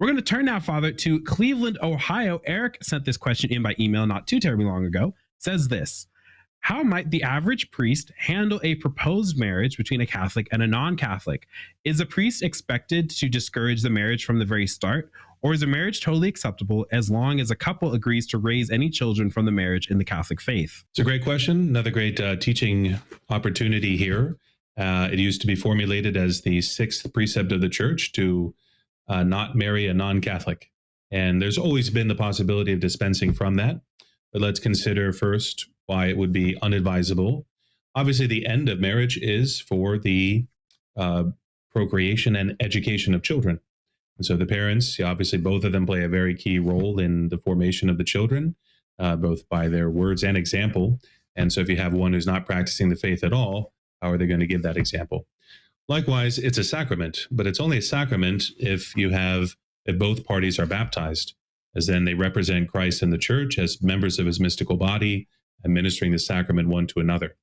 We're going to turn now, Father, to Cleveland, Ohio. Eric sent this question in by email not too terribly long ago. Says this: how might the average priest handle a proposed marriage between a Catholic and a non-Catholic? Is a priest expected to discourage the marriage from the very start, or is a marriage totally acceptable as long as a couple agrees to raise any children from the marriage in the Catholic faith? It's a great question. Another great teaching opportunity here. It used to be formulated as the sixth precept of the church to not marry a non-Catholic. And there's always been the possibility of dispensing from that. But let's consider first why it would be unadvisable. Obviously, the end of marriage is for the procreation and education of children. And so the parents, obviously, both of them play a very key role in the formation of the children, both by their words and example. And so if you have one who's not practicing the faith at all, how are they going to give that example? Likewise, it's a sacrament, but it's only a sacrament if both parties are baptized, as then they represent Christ in the church as members of his mystical body, administering the sacrament one to another.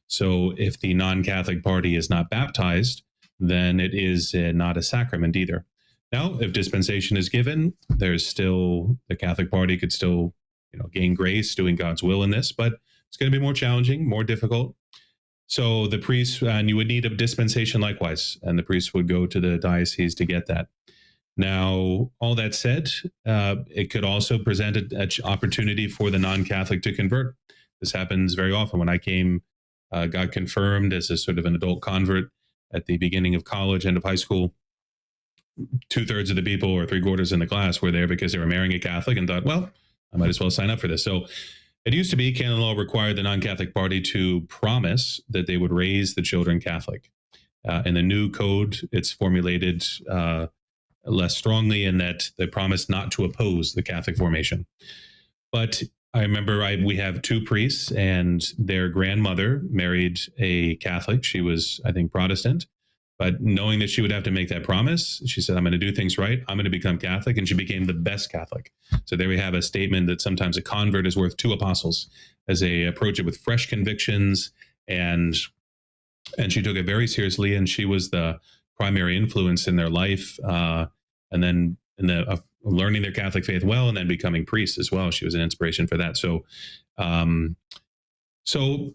So if the non-Catholic party is not baptized, then it is not a sacrament either. Now, if dispensation is given, there's still, the Catholic party could still, gain grace doing God's will in this, but it's going to be more challenging, more difficult. So the priest, and you would need a dispensation likewise, and the priest would go to the diocese to get that. Now, all that said, it could also present an opportunity for the non-Catholic to convert. This happens very often. When I got confirmed as a sort of an adult convert at the beginning of college, end of high school, 2/3 of the people or 3/4 in the class were there because they were marrying a Catholic and thought, well, I might as well sign up for this. So it used to be canon law required the non-Catholic party to promise that they would raise the children Catholic. In the new code, it's formulated less strongly in that they promise not to oppose the Catholic formation. But I remember we have two priests, and their grandmother married a Catholic. She was, I think, Protestant. But knowing that she would have to make that promise, she said, I'm going to do things right. I'm going to become Catholic. And she became the best Catholic. So there we have a statement that sometimes a convert is worth two apostles, as they approach it with fresh convictions. And she took it very seriously. And she was the primary influence in their life. And then in the learning their Catholic faith well, and then becoming priests as well. She was an inspiration for that. So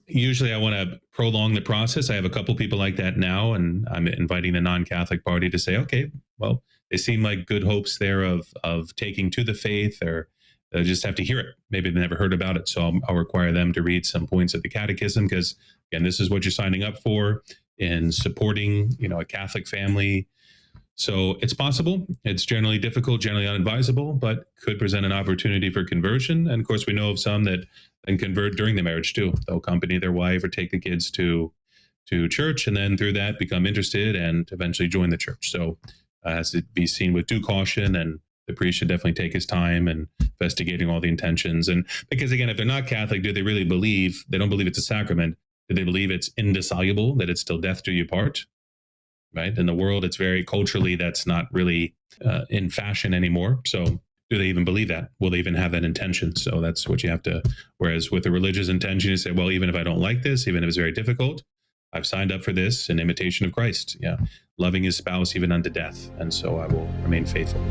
usually I want to prolong the process. I have a couple people like that now, and I'm inviting the non-Catholic party to say, okay, well, they seem like good hopes there of taking to the faith, or they just have to hear it. Maybe they never heard about it. So I'll require them to read some points of the catechism, because again, this is what you're signing up for in supporting, a Catholic family. So it's possible. It's generally difficult, generally unadvisable, but could present an opportunity for conversion. And of course, we know of some that then convert during the marriage too. They'll accompany their wife or take the kids to church, and then through that become interested and eventually join the church. So it has to be seen with due caution, and the priest should definitely take his time in investigating all the intentions. And because again, if they're not Catholic, do they really believe? They don't believe it's a sacrament. Do they believe it's indissoluble, that it's still death do you part? Right? In the world, it's very culturally, that's not really in fashion anymore. So do they even believe that? Will they even have that intention? So that's what you have to, whereas with the religious intention, you say, well, even if I don't like this, even if it's very difficult, I've signed up for this in imitation of Christ. Yeah. Loving his spouse even unto death. And so I will remain faithful.